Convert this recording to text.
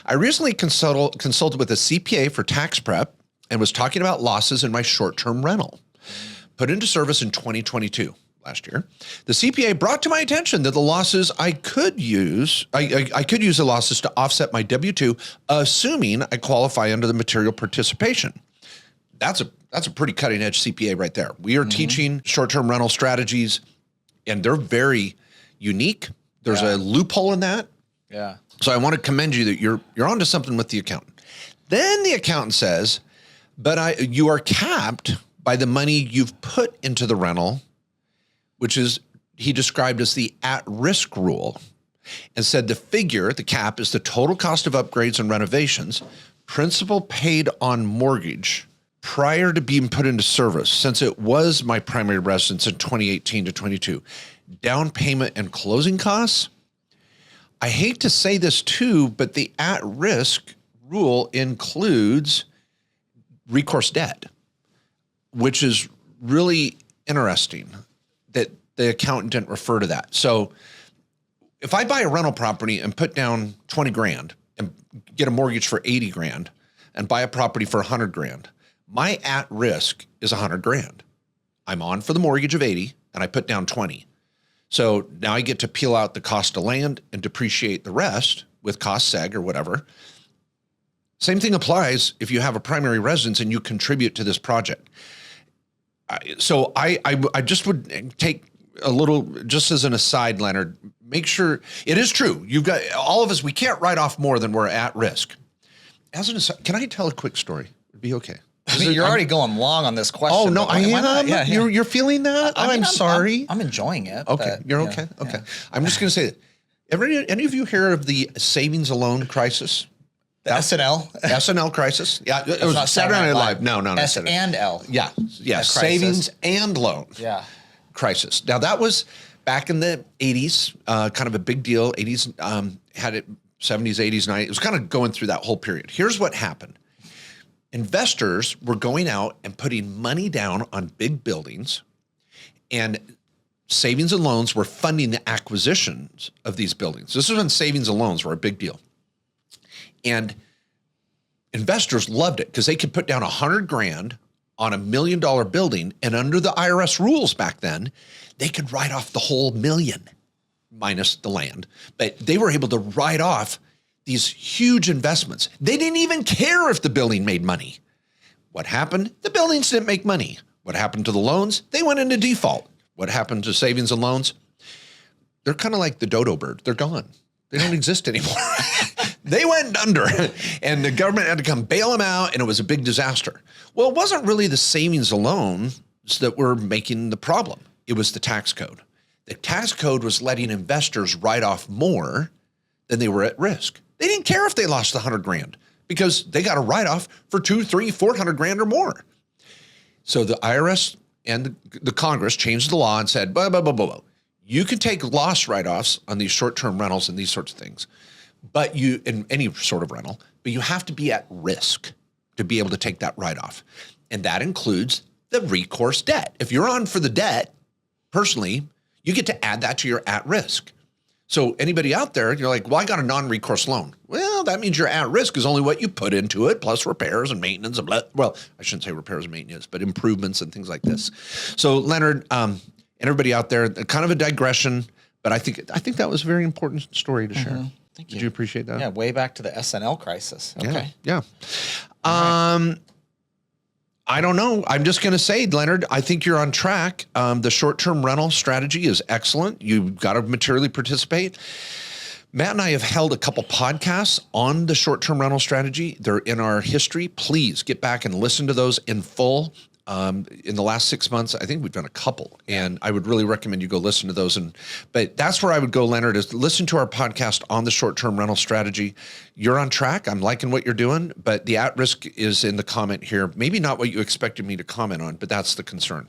I recently consulted with a CPA for tax prep and was talking about losses in my short-term rental. Put into service in 2022, last year. The CPA brought to my attention that the losses I could use the losses to offset my W-2, assuming I qualify under the material participation. That's a pretty cutting edge CPA right there. We are teaching short-term rental strategies, and they're very unique. There's a loophole in that. Yeah. So I want to commend you that you're onto something with the accountant. Then the accountant says, but you are capped by the money you've put into the rental, which is he described as the at-risk rule, and said the cap is the total cost of upgrades and renovations, principal paid on mortgage prior to being put into service, since it was my primary residence in 2018 to 22. Down payment and closing costs. I hate to say this too, but the at-risk rule includes recourse debt, which is really interesting that the accountant didn't refer to that. So if I buy a rental property and put down 20 grand and get a mortgage for 80 grand and buy a property for 100 grand, my at risk is 100 grand. I'm on for the mortgage of 80 and I put down 20. So now I get to peel out the cost of land and depreciate the rest with cost seg or whatever. Same thing applies if you have a primary residence and you contribute to this project. So I just would take a little, just as an aside, Leonard, make sure it is true. You've got all of us, we can't write off more than we're at risk. As an aside, can I tell a quick story? It'd be okay. I mean, you're already going long on this question. Oh, no, I am? Yeah. You're feeling that? I'm sorry. I'm enjoying it. Okay, you're okay? Okay. I'm just going to say that. Any of you hear of the savings and loan crisis? The SNL crisis? Yeah, it was Saturday Night Live. No. S and L. Yeah, savings and loan crisis. Now, that was back in the 80s, kind of a big deal. 80s had it, 70s, 80s, 90s. It was kind of going through that whole period. Here's what happened. Investors were going out and putting money down on big buildings, and savings and loans were funding the acquisitions of these buildings. This is when savings and loans were a big deal. And investors loved it because they could put down 100 grand on $1 million building, and under the IRS rules back then, they could write off the whole million minus the land. But they were able to write off these huge investments. They didn't even care if the building made money. What happened? The buildings didn't make money. What happened to the loans? They went into default. What happened to savings and loans? They're kind of like the dodo bird. They're gone. They don't exist anymore. They went under, and the government had to come bail them out, and it was a big disaster. Well, it wasn't really the savings and loans that were making the problem. It was the tax code. The tax code was letting investors write off more than they were at risk. They didn't care if they lost the 100 grand because they got a write-off for 200, 300, 400 grand or more. So the IRS and the Congress changed the law and said, blah, blah, blah, blah, blah. You can take loss write-offs on these short-term rentals and these sorts of things, but in any sort of rental, but you have to be at risk to be able to take that write-off. And that includes the recourse debt. If you're on for the debt, personally, you get to add that to your at risk. So anybody out there, you're like, well, I got a non-recourse loan. Well, that means your at risk is only what you put into it, plus repairs and maintenance and well, I shouldn't say repairs and maintenance, but improvements and things like this. So Leonard, and everybody out there, kind of a digression, but I think that was a very important story to share. Thank you. Did you appreciate that? Yeah, way back to the SNL crisis. Okay. Yeah. I don't know. I'm just going to say, Leonard, I think you're on track. The short-term rental strategy is excellent. You've got to materially participate. Matt and I have held a couple podcasts on the short-term rental strategy. They're in our history. Please get back and listen to those in full. In the last 6 months, I think we've done a couple, and I would really recommend you go listen to those. But that's where I would go, Leonard, is listen to our podcast on the short-term rental strategy. You're on track. I'm liking what you're doing, but the at-risk is in the comment here. Maybe not what you expected me to comment on, but that's the concern.